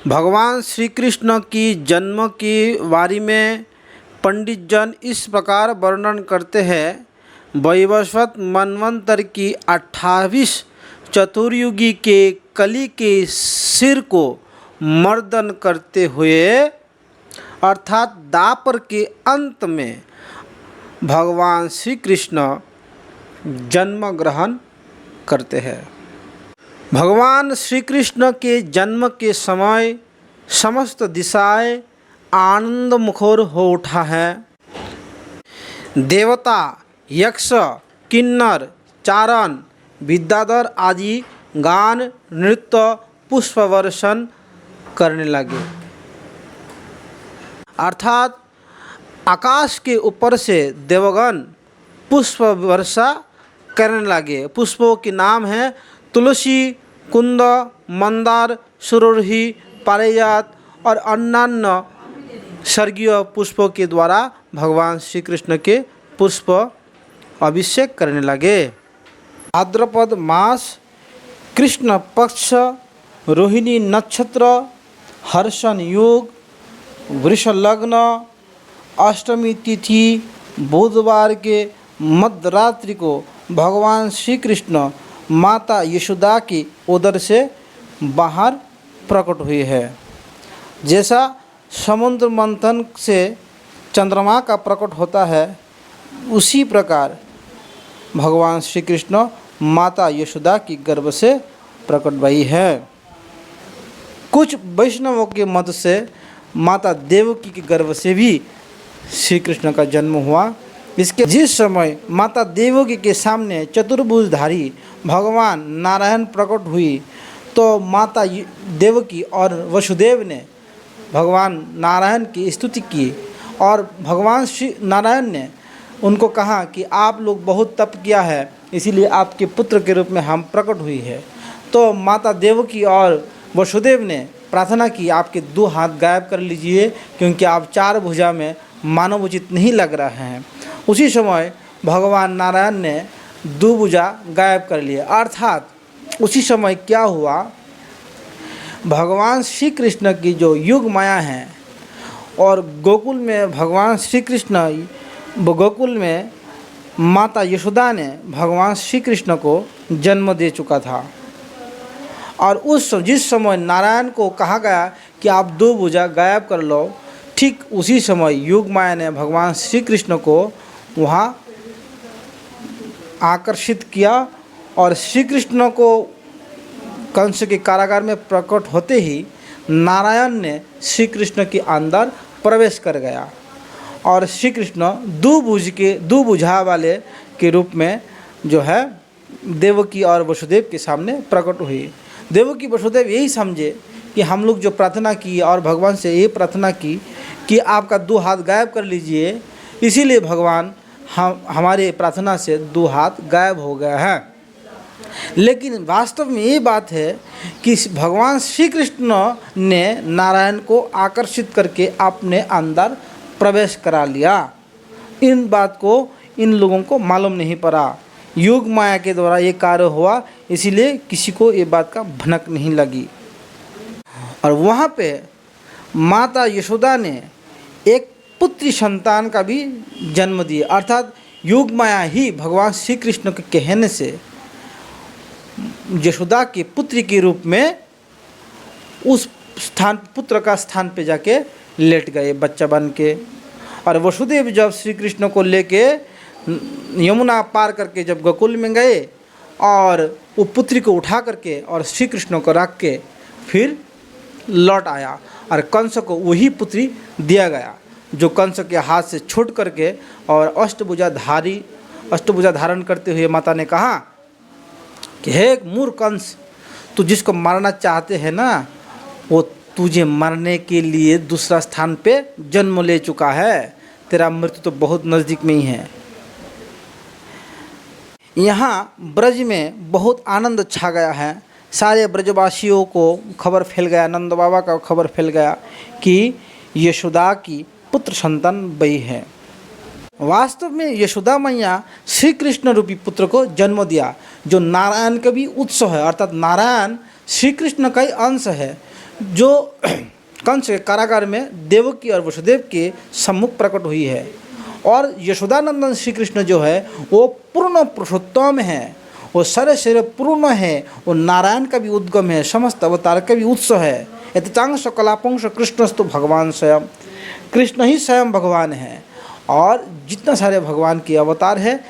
भगवान श्री कृष्ण की जन्म की बारे में पंडित जन इस प्रकार वर्णन करते हैं। वैवस्वत मनवंतर की 28 चतुर्युगी के कली के सिर को मर्दन करते हुए अर्थात दापर के अंत में भगवान श्री कृष्ण जन्म ग्रहण करते हैं। भगवान श्री कृष्ण के जन्म के समय समस्त दिशाएं आनंद मुखर हो उठा है। देवता, यक्ष, किन्नर, चारण, विद्याधर आदि गान, नृत्य, पुष्प वर्षण करने लगे। अर्थात आकाश के ऊपर से देवगण पुष्प वर्षा करने लगे। पुष्पों के नाम हैं तुलसी, कुंद, मंदार, सुरभि, पारिजात और अन्यान्य स्वर्गीय पुष्पों के द्वारा भगवान श्री कृष्ण के पुष्प अभिषेक करने लगे। भाद्रपद मास, कृष्ण पक्ष, रोहिणी नक्षत्र, हर्षण योग, वृष लग्न, अष्टमी तिथि बुधवार के मध्यरात्रि को भगवान श्री कृष्ण माता यशोदा की उदर से बाहर प्रकट हुई है। जैसा समुद्र मंथन से चंद्रमा का प्रकट होता है, उसी प्रकार भगवान श्री कृष्ण माता यशोदा की गर्भ से प्रकट भई है। कुछ वैष्णवों के मत से माता देवकी के गर्भ से भी श्री कृष्ण का जन्म हुआ। इसके जिस समय माता देवकी के सामने चतुर्भुजधारी भगवान नारायण प्रकट हुई, तो माता देवकी और वसुदेव ने भगवान नारायण की स्तुति की और भगवान श्री नारायण ने उनको कहा कि आप लोग बहुत तप किया है, इसीलिए आपके पुत्र के रूप में हम प्रकट हुई है। तो माता देवकी और वसुदेव ने प्रार्थना की, आपके 2 हाथ गायब कर लीजिए, क्योंकि आप 4 भुजा में मानव उचित नहीं लग रहे हैं। उसी समय भगवान नारायण ने 2 भुजा गायब कर लिए। अर्थात उसी समय क्या हुआ, भगवान श्री कृष्ण की जो युग माया है और गोकुल में भगवान श्री कृष्ण, गोकुल में माता यशोदा ने भगवान श्री कृष्ण को जन्म दे चुका था। और जिस समय नारायण को कहा गया कि आप 2 भुजा गायब कर लो, ठीक उसी समय युग माया ने भगवान श्री कृष्ण को वहाँ आकर्षित किया और श्री कृष्ण को कंस के कारागार में प्रकट होते ही नारायण ने श्री कृष्ण के अंदर प्रवेश कर गया और श्री कृष्ण 2 भुजा वाले के रूप में जो है देवकी और वसुदेव के सामने प्रकट हुई। देवकी वसुदेव यही समझे कि हम लोग जो प्रार्थना की और भगवान से ये प्रार्थना की कि आपका 2 हाथ गायब कर लीजिए, इसीलिए भगवान हमारे प्रार्थना से 2 हाथ गायब हो गया है। लेकिन वास्तव में ये बात है कि भगवान श्री कृष्ण ने नारायण को आकर्षित करके अपने अंदर प्रवेश करा लिया। इन बात को इन लोगों को मालूम नहीं पड़ा। योग माया के द्वारा ये कार्य हुआ, इसीलिए किसी को ये बात का भनक नहीं लगी। और वहाँ पे माता यशोदा ने एक पुत्री संतान का भी जन्म दिया। अर्थात योग माया ही भगवान श्री कृष्ण के कहने से यशोदा के पुत्री के रूप में उस स्थान, पुत्र का स्थान पे जाके लेट गए बच्चा बन के। और वसुदेव जब श्री कृष्ण को लेके यमुना पार करके जब गोकुल में गए और वो पुत्री को उठा करके और श्री कृष्ण को रख के फिर लौट आया और कंस को वही पुत्री दिया गया, जो कंस के हाथ से छूट करके और अष्टभुजा धारण करते हुए माता ने कहा कि हे मूर्ख कंस, तू जिसको मारना चाहते हैं ना, वो तुझे मरने के लिए दूसरा स्थान पे जन्म ले चुका है। तेरा मृत्यु तो बहुत नज़दीक में ही है। यहाँ ब्रज में बहुत आनंद छा गया है। सारे ब्रजवासियों को खबर फैल गया, नंद बाबा का खबर फैल गया कि यशोदा की पुत्र संतान बई है। वास्तव में यशोदा मैया श्री कृष्ण रूपी पुत्र को जन्म दिया, जो नारायण का भी उत्स है। अर्थात नारायण श्री कृष्ण का ही अंश है, जो कंस के कारागार में देवकी और वसुदेव के सम्मुख प्रकट हुई है। और यशोदानंदन श्री कृष्ण जो है वो पूर्ण पुरुषोत्तम है, वो सारे शरीर पूर्ण है, वो नारायण का भी उद्गम है, समस्त अवतार का भी उत्स है। यतचांश कलापंश कृष्णस्तु भगवान स्वयं, कृष्ण ही स्वयं भगवान है। और जितना सारे भगवान के अवतार है,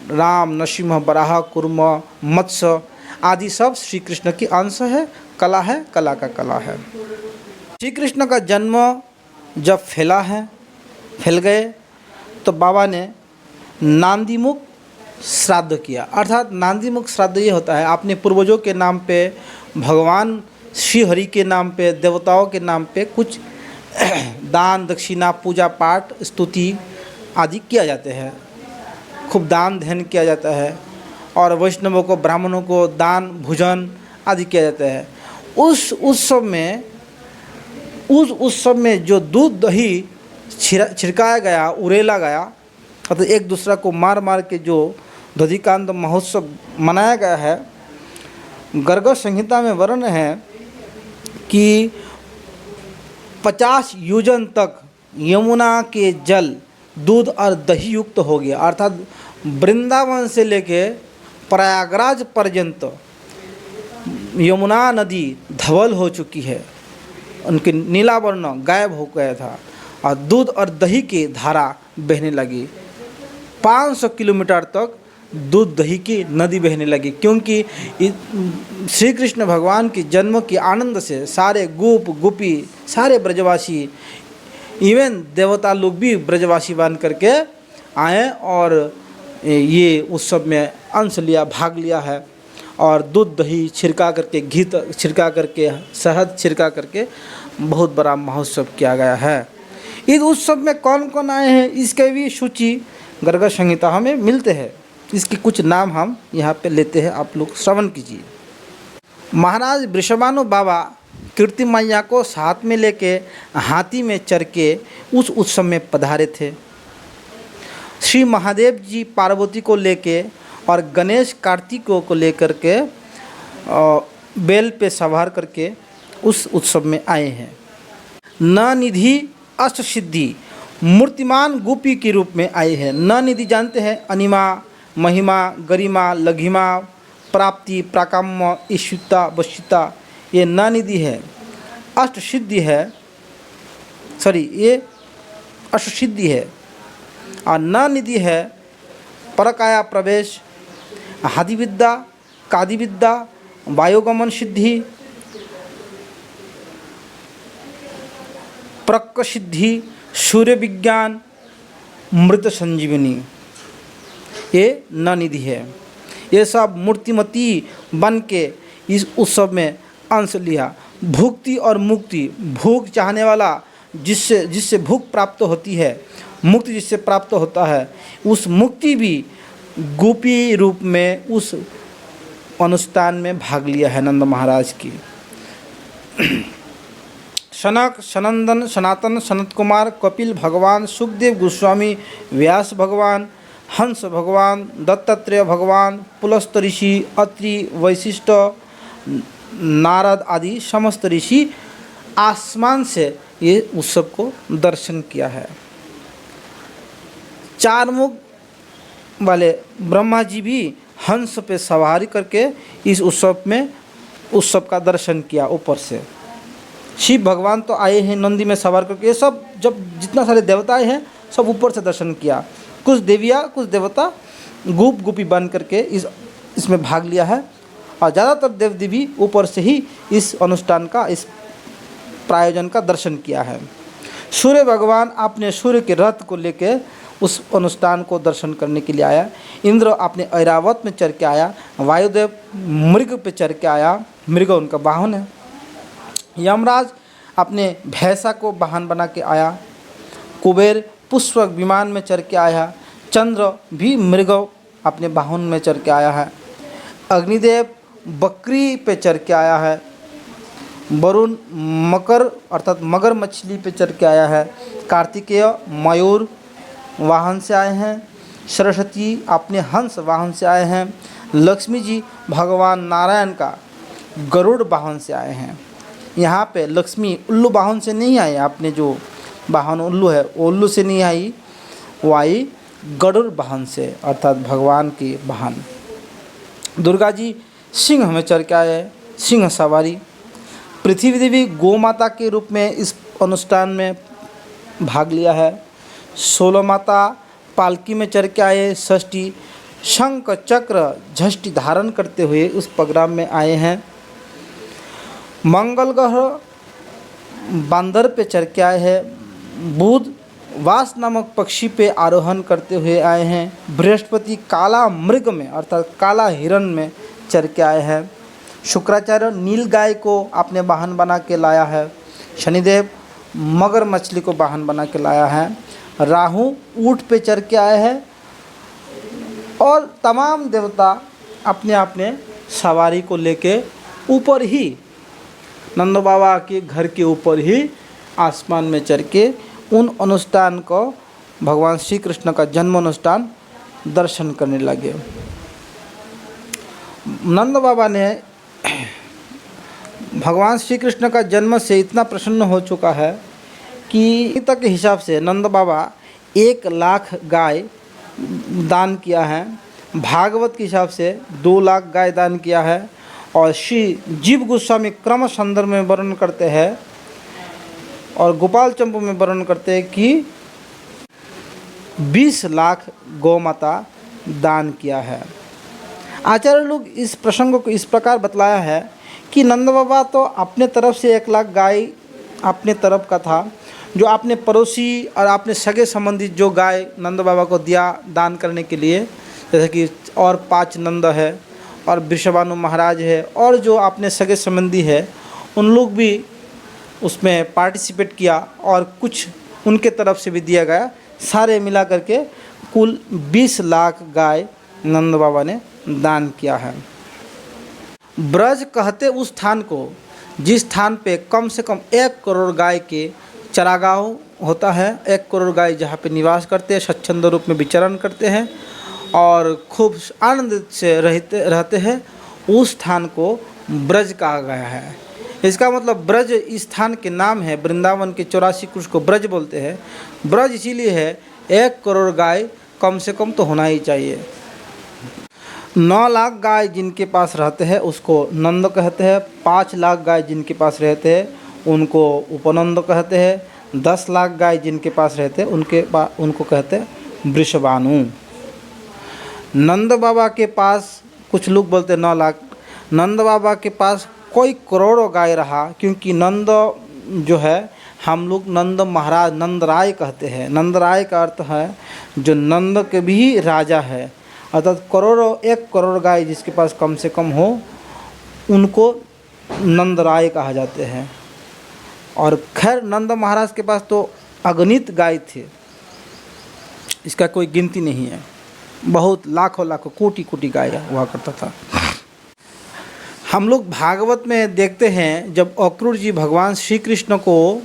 राम, नरसिंह, वराह, कूर्म, मत्स्य आदि सब श्री कृष्ण की अंश है, कला है, कला का कला है। श्री कृष्ण का जन्म जब फैल गए तो बाबा ने नांदीमुख श्राद्ध किया। अर्थात नांदीमुख श्राद्ध ये होता है अपने पूर्वजों के नाम पे, भगवान श्री हरि के नाम पे, देवताओं के नाम पे कुछ दान दक्षिणा, पूजा पाठ, स्तुति आदि किया जाते हैं, खूब दान ध्यान किया जाता है, और वैष्णवों को, ब्राह्मणों को दान भोजन आदि किया जाता है। उस उत्सव में जो दूध दही छिड़काया गया, उड़ेला गया, तो एक दूसरा को मार मार के जो दधिकांत महोत्सव मनाया गया है, गर्ग संहिता में वर्णन है कि 50 योजन तक यमुना के जल दूध और दही युक्त हो गया। अर्थात वृंदावन से लेके प्रयागराज पर्यंत यमुना नदी धवल हो चुकी है, उनके नीला वर्ण गायब हो गया था और दूध और दही की धारा बहने लगी। 500 किलोमीटर तक दूध दही की नदी बहने लगी, क्योंकि श्री कृष्ण भगवान के जन्म के आनंद से सारे गोप गोपी, सारे ब्रजवासी, इवन देवता लोग भी ब्रजवासी बन करके आए और ये उत्सव में अंश लिया, भाग लिया है। और दूध दही छिड़का करके, घी छिड़का करके, शहद छिड़का करके बहुत बड़ा महोत्सव किया गया है। इस उत्सव में कौन कौन आए हैं इसके भी सूची गर्ग संहिता में मिलते हैं। इसके कुछ नाम हम यहाँ पे लेते हैं, आप लोग श्रवण कीजिए। महाराज वृषभानु बाबा कीर्ति मैया को साथ में लेके हाथी में चढ़ के उस उत्सव में पधारे थे। श्री महादेव जी पार्वती को लेके और गणेश कार्तिकों को लेकर के बैल पे सवार करके उस उत्सव में आए हैं। ननिधि अष्टसिद्धि मूर्तिमान गोपी के रूप में आए हैं। ननिधि जानते हैं, अनिमा, महिमा, गरिमा, लघिमा, प्राप्ति, प्राकाम्य, ईश्वता, वशिता, ये ननिधि है। अष्टसिद्धि है, ये अष्टसिद्धि है। और ननिधि है परकाया प्रवेश, आदिविद्या, कादिविद्या, वायुगमन सिद्धि, प्रक सिद्धि, सूर्य विज्ञान, मृत संजीवनी, ये ननिधि है। ये सब मूर्तिमती बन के इस उत्सव में अंश लिया। भुक्ति और मुक्ति, भूख चाहने वाला जिससे भूख प्राप्त होती है, मुक्ति जिससे प्राप्त होता है, उस मुक्ति भी गोपी रूप में उस अनुष्ठान में भाग लिया है नंद महाराज की। सनक, सनंदन, सनातन, सनत कुमार, कपिल भगवान, सुखदेव गोस्वामी, व्यास भगवान, हंस भगवान, दत्तात्रेय भगवान, पुलस्त ऋषि, अत्रि, वशिष्ठ, नारद आदि समस्त ऋषि आसमान से ये उत्सव को दर्शन किया है। चार मुख वाले ब्रह्मा जी भी हंस पे सवारी करके इस उत्सव का दर्शन किया ऊपर से। शिव भगवान तो आए हैं नंदी में सवार करके। ये सब जब जितना सारे देवताएं हैं सब ऊपर से दर्शन किया। कुछ देवियाँ, कुछ देवता गोप गोपी बन करके इसमें भाग लिया है, और ज़्यादातर देव देवी ऊपर से ही इस अनुष्ठान का, इस प्रायोजन का दर्शन किया है। सूर्य भगवान अपने सूर्य के रथ को लेके उस अनुष्ठान को दर्शन करने के लिए आया। इंद्र अपने ऐरावत में चढ़ के आया। वायुदेव मृग पे चढ़ के आया, मृग उनका वाहन है। यमराज अपने भैंसा को वाहन बना के आया। कुबेर पुष्पक विमान में चढ़ के आया। चंद्र भी मृग अपने वाहन में चढ़ के आया है। अग्निदेव बकरी पे चढ़ के आया है। वरुण मकर अर्थात मगर मछली पे चढ़ के आया है। कार्तिकेय मयूर वाहन से आए हैं। सरस्वती अपने हंस वाहन से आए हैं। लक्ष्मी जी भगवान नारायण का गरुड़ वाहन से आए हैं। यहाँ पे लक्ष्मी उल्लू वाहन से नहीं आई, आपने जो वाहन उल्लू है वो उल्लू से नहीं आई, वो आई गरुड़ वाहन से, अर्थात भगवान की वाहन। दुर्गा जी सिंह में चढ़ के आए, सिंह सवारी। पृथ्वी देवी गौ माता के रूप में इस अनुष्ठान में भाग लिया है। 16 माता पालकी में चढ़ के आए, षष्ठी शंख चक्र झष्टि धारण करते हुए उस प्रोग्राम में आए हैं। मंगल ग्रह बंदर पे चढ़ के आए हैं। बुध वास नामक पक्षी पे आरोहण करते हुए आए हैं। बृहस्पति काला मृग में अर्थात काला हिरण में चढ़ के आए हैं। शुक्राचार्य नील गाय को अपने वाहन बना के लाया है। शनिदेव मगर मछली को वाहन बना के लाया है। राहु ऊँट पे चढ़ के आए हैं और तमाम देवता अपने अपने सवारी को लेके ऊपर ही नंद बाबा के घर के ऊपर ही आसमान में चढ़ के उन अनुष्ठान को, भगवान श्री कृष्ण का जन्म अनुष्ठान दर्शन करने लगे। नंद बाबा ने भगवान श्री कृष्ण का जन्म से इतना प्रसन्न हो चुका है कि तक के हिसाब से नंद बाबा 1 लाख गाय दान किया है। भागवत के हिसाब से 2 लाख गाय दान किया है। और श्री जीव गोस्वामी क्रम संदर्भ में वर्णन करते हैं और गोपाल चंपू में वर्णन करते हैं कि 20 लाख गौ माता दान किया है। आचार्य लोग इस प्रसंग को इस प्रकार बतलाया है कि नंद बाबा तो अपने तरफ से 1 लाख गाय अपने तरफ का था, जो अपने पड़ोसी और अपने सगे संबंधी जो गाय नंद बाबा को दिया दान करने के लिए, जैसे कि और 5 नंद है और वृषभानु महाराज है और जो अपने सगे संबंधी है, उन लोग भी उसमें पार्टिसिपेट किया और कुछ उनके तरफ से भी दिया गया। सारे मिला करके कुल 20 लाख गाय नंद बाबा ने दान किया है। ब्रज कहते उस स्थान को जिस स्थान पे कम से कम 1 करोड़ गाय के चरागाह होता है। 1 करोड़ गाय जहाँ पे निवास करते हैं, स्वच्छंद रूप में विचरण करते हैं और खूब आनंद से रहते हैं, उस स्थान को ब्रज कहा गया है। इसका मतलब ब्रज इस स्थान के नाम है। वृंदावन के 84 क्रोश को ब्रज बोलते हैं। ब्रज इसीलिए है 1 करोड़ गाय कम से कम तो होना ही चाहिए। 9 लाख गाय जिनके पास रहते हैं उसको नंद कहते हैं। 5 लाख गाय जिनके पास रहते हैं उनको उपनंद कहते हैं। 10 लाख गाय जिनके पास रहते हैं उनको कहते हैं वृषभानु। नंद बाबा के पास कुछ लोग बोलते हैं 9 लाख। नंद बाबा के पास कोई करोड़ों गाय रहा, क्योंकि नंद जो है हम लोग नंद महाराज नंद राय कहते हैं। नंद राय का अर्थ है जो नंद के भी राजा है, अर्थात करोड़ों 1 करोड़ गाय जिसके पास कम से कम हो उनको नंद राय कहा जाते हैं। और खैर नंद महाराज के पास तो अगणित गाय थे, इसका कोई गिनती नहीं है। बहुत लाखों लाखों कोटि कोटि गाय हुआ करता था। हम लोग भागवत में देखते हैं जब अक्रूर जी भगवान श्री कृष्ण को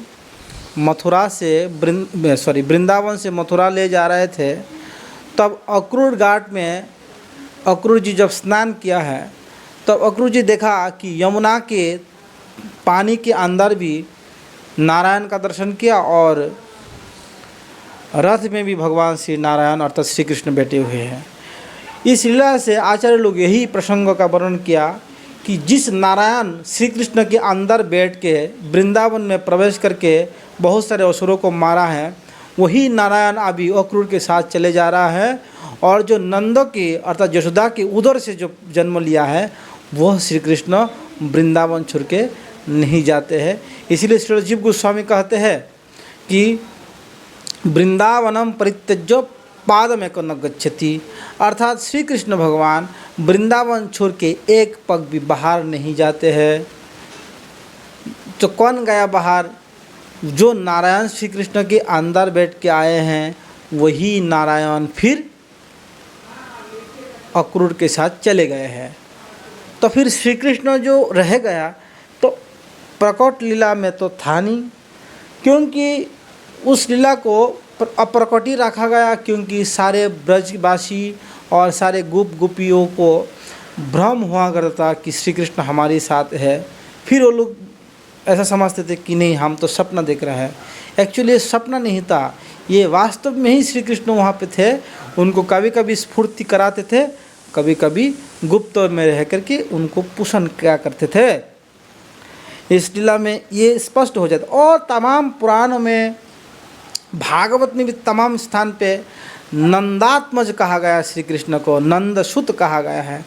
मथुरा से वृंदावन से मथुरा ले जा रहे थे, तब अक्रूर घाट में अक्रूर जी जब स्नान किया है तब अक्रूर जी देखा कि यमुना के पानी के अंदर भी नारायण का दर्शन किया और रथ में भी भगवान श्री नारायण अर्थात श्री कृष्ण बैठे हुए हैं। इस लीला से आचार्य लोग यही प्रसंग का वर्णन किया कि जिस नारायण श्री कृष्ण के अंदर बैठ के वृंदावन में प्रवेश करके बहुत सारे असुरों को मारा है, वही नारायण अभी अक्रूर के साथ चले जा रहा है। और जो नंद के अर्थात यशोदा के उदर से जो जन्म लिया है वह श्री कृष्ण वृंदावन छोड़ के नहीं जाते हैं। इसीलिए श्री जीव गोस्वामी कहते हैं कि वृंदावनम परित्यज्य पादमेक न गच्छति, अर्थात श्री कृष्ण भगवान वृंदावन छोड़ के एक पग भी बाहर नहीं जाते हैं। तो कौन गया बाहर? जो नारायण श्री कृष्ण के अंदर बैठ के आए हैं वही नारायण फिर अक्रूर के साथ चले गए हैं। तो फिर श्री कृष्ण जो रह गया तो प्रकट लीला में तो था नहीं, क्योंकि उस लीला को अप्रकटी रखा गया, क्योंकि सारे ब्रजवासी और सारे गोपियों को भ्रम हुआ करता था कि श्री कृष्ण हमारे साथ है। फिर वो लोग ऐसा समझते थे कि नहीं हम तो सपना देख रहे हैं। एक्चुअली ये सपना नहीं था, ये वास्तव में ही श्री कृष्ण वहाँ पे थे। उनको कभी कभी स्फूर्ति कराते थे, कभी कभी गुप्त में रह करके उनको पोषण क्या करते थे। इस लीला में ये स्पष्ट हो जाता। और तमाम पुराणों में, भागवत में भी तमाम स्थान पे नंदात्मज कहा गया, श्री कृष्ण को नंद सुत कहा गया है।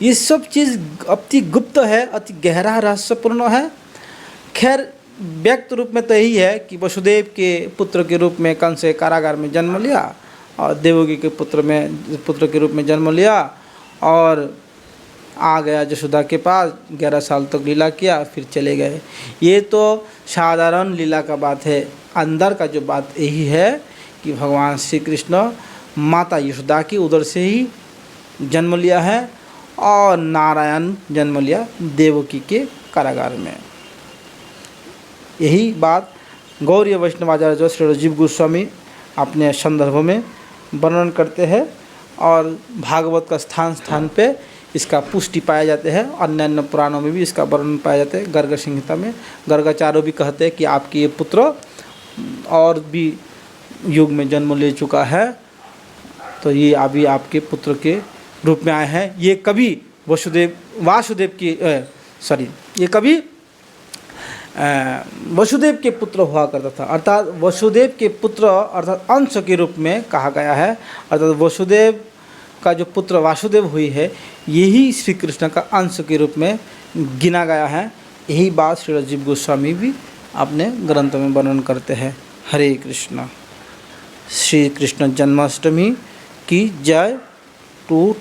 ये सब चीज़ अति गुप्त है, अति गहरा रहस्यपूर्ण है। खैर व्यक्त रूप में तो यही है कि वसुदेव के पुत्र के रूप में कंस के कारागार में जन्म लिया और देवकी के पुत्र के रूप में जन्म लिया और आ गया यशोदा के पास, 11 साल तक लीला किया, फिर चले गए। ये तो साधारण लीला का बात है। अंदर का जो बात यही है कि भगवान श्री कृष्ण माता यशोदा की उदर से ही जन्म लिया है और नारायण जन्म लिया देवकी के कारागार में। यही बात गौड़ीय वैष्णवाचार्य जो श्री राजीव गोस्वामी अपने संदर्भ में वर्णन करते हैं और भागवत का स्थान स्थान पे इसका पुष्टि पाए जाते हैं। अन्य पुराणों में भी इसका वर्णन पाया जाता है। गर्ग संहिता में गर्गाचार्य भी कहते हैं कि आपके ये पुत्र और भी युग में जन्म ले चुका है, तो ये अभी आपके पुत्र के रूप में आए हैं। ये कभी वासुदेव के पुत्र हुआ करता था, अर्थात वसुदेव के पुत्र अर्थात अंश के रूप में कहा गया है। अर्थात वसुदेव का जो पुत्र वासुदेव हुई है, यही श्री कृष्ण का अंश के रूप में गिना गया है। यही बात श्री राजीव गोस्वामी भी अपने ग्रंथों में वर्णन करते हैं। हरे कृष्ण। श्री कृष्ण जन्माष्टमी की जय। 2